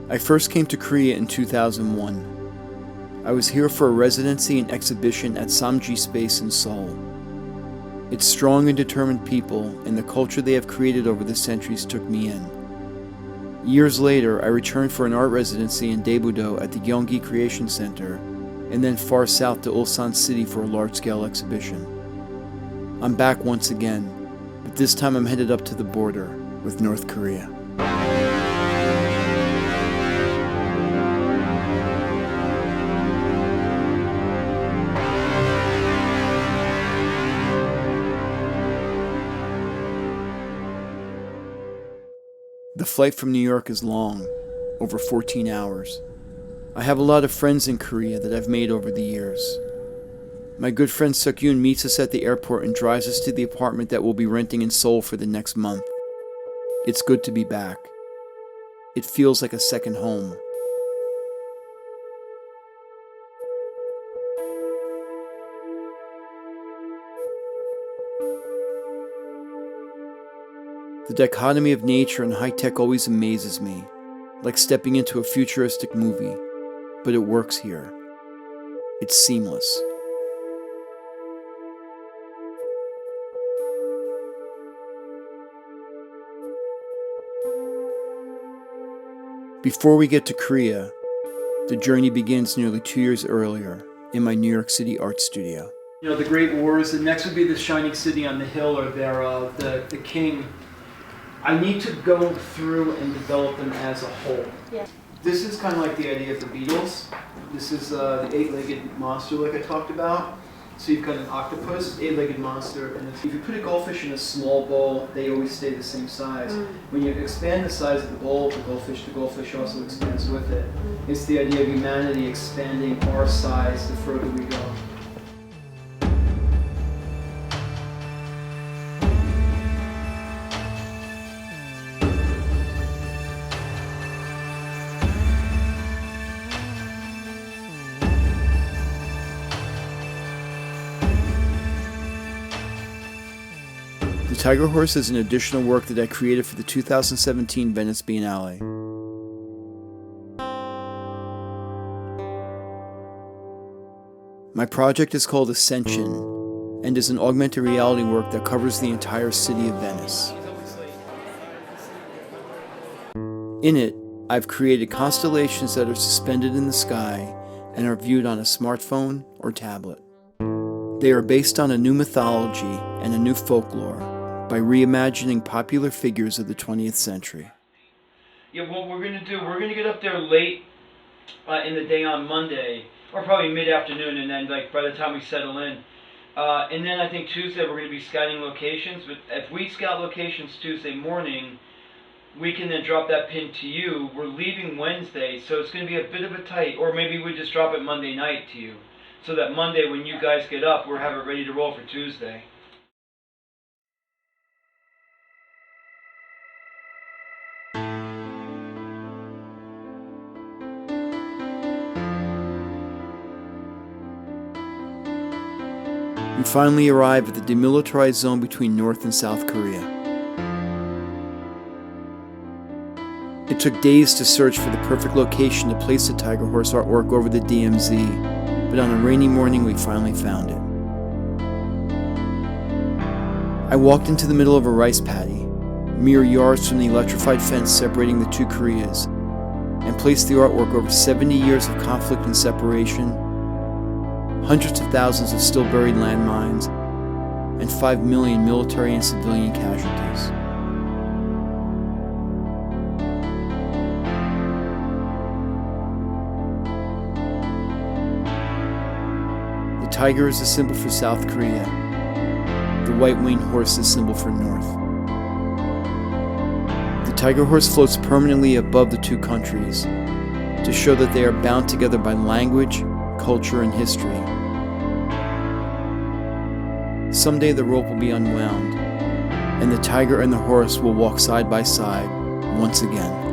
I first came to Korea in 2001. I was here for a residency and exhibition at Samji Space in Seoul. Its strong and determined people and the culture they have created over the centuries took me in. Years later, I returned for an art residency in Daebudo at the Gyeonggi Creation Center, and then far south to Ulsan City for a large-scale exhibition. I'm back once again, but this time I'm headed up to the border with North Korea. The flight from New York is long, over 14 hours. I have a lot of friends in Korea that I've made over the years. My good friend Seok-yoon meets us at the airport and drives us to the apartment that we'll be renting in Seoul for the next month. It's good to be back. It feels like a second home. The dichotomy of nature and high-tech always amazes me, like stepping into a futuristic movie, but it works here. It's seamless. Before we get to Korea, the journey begins nearly 2 years earlier in my New York City art studio. You know, the Great Wars, and next would be the Shining City on the Hill, or the King. I need to go through and develop them as a whole. Yeah. This is kind of like the idea of the Beatles. This is the eight-legged monster like I talked about. So you've got an octopus, eight-legged monster, and if you put a goldfish in a small bowl, they always stay the same size. When you expand the size of the bowl, the goldfish also expands with it. It's the idea of humanity expanding our size the further we go. The Tiger Horse is an additional work that I created for the 2017 Venice Biennale. My project is called Ascension and is an augmented reality work that covers the entire city of Venice. In it, I've created constellations that are suspended in the sky and are viewed on a smartphone or tablet. They are based on a new mythology and a new folklore by reimagining popular figures of the 20th century. Yeah, what we're going to do, we're going to get up there late in the day on Monday, or probably mid-afternoon, and then like by the time we settle in. And then I think Tuesday we're going to be scouting locations, but if we scout locations Tuesday morning, we can then drop that pin to you. We're leaving Wednesday, so it's going to be a bit of a tight, or maybe we just drop it Monday night to you, so that Monday when you guys get up, we'll have it ready to roll for Tuesday. We finally arrive at the demilitarized zone between North and South Korea. It took days to search for the perfect location to place the Tiger Horse artwork over the DMZ, but on a rainy morning we finally found it. I walked into the middle of a rice paddy, mere yards from the electrified fence separating the two Koreas, and placed the artwork over 70 years of conflict and separation, hundreds of thousands of still buried landmines, and 5 million military and civilian casualties. The tiger is a symbol for South Korea. The white-winged horse is a symbol for North. The Tiger Horse floats permanently above the two countries to show that they are bound together by language, culture, and history. Someday the rope will be unwound, and the tiger and the horse will walk side by side once again.